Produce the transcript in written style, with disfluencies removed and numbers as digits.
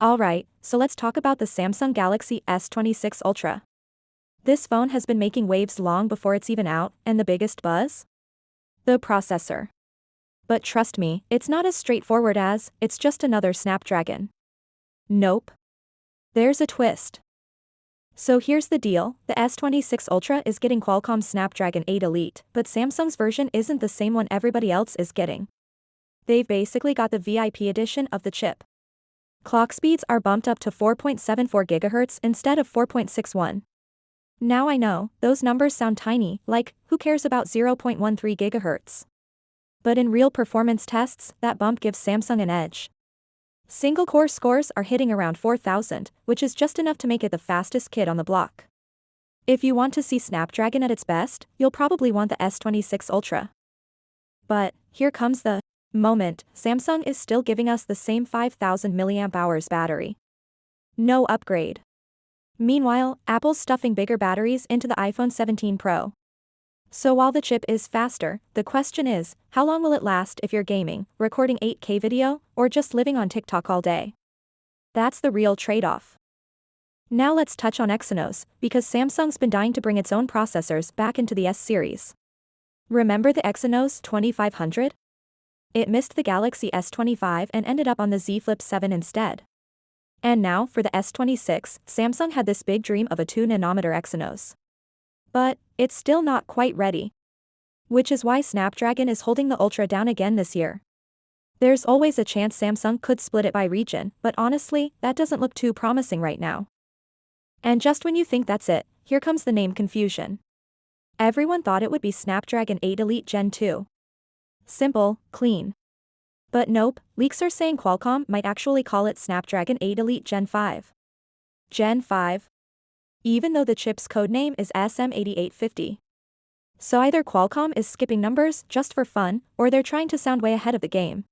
Alright, so let's talk about the Samsung Galaxy S26 Ultra. This phone has been making waves long before it's even out, and the biggest buzz? The processor. But trust me, it's not as straightforward as, it's just another Snapdragon. Nope. There's a twist. So here's the deal, the S26 Ultra is getting Qualcomm's Snapdragon 8 Elite, but Samsung's version isn't the same one everybody else is getting. They've basically got the VIP edition of the chip. Clock speeds are bumped up to 4.74 GHz instead of 4.61. Now I know, those numbers sound tiny, like, who cares about 0.13 GHz? But in real performance tests, that bump gives Samsung an edge. Single-core scores are hitting around 4,000, which is just enough to make it the fastest kid on the block. If you want to see Snapdragon at its best, you'll probably want the S26 Ultra. But, here comes the moment, Samsung is still giving us the same 5,000 mAh battery. No upgrade. Meanwhile, Apple's stuffing bigger batteries into the iPhone 17 Pro. So while the chip is faster, the question is, how long will it last if you're gaming, recording 8K video, or just living on TikTok all day? That's the real trade-off. Now let's touch on Exynos, because Samsung's been dying to bring its own processors back into the S series. Remember the Exynos 2500? It missed the Galaxy S25 and ended up on the Z Flip 7 instead. And now, for the S26, Samsung had this big dream of a 2nm Exynos. But, it's still not quite ready. Which is why Snapdragon is holding the Ultra down again this year. There's always a chance Samsung could split it by region, but honestly, that doesn't look too promising right now. And just when you think that's it, here comes the name confusion. Everyone thought it would be Snapdragon 8 Elite Gen 2. Simple, clean. But nope, leaks are saying Qualcomm might actually call it Snapdragon 8 Elite Gen 5. Gen 5? Even though the chip's codename is SM8850. So either Qualcomm is skipping numbers just for fun, or they're trying to sound way ahead of the game.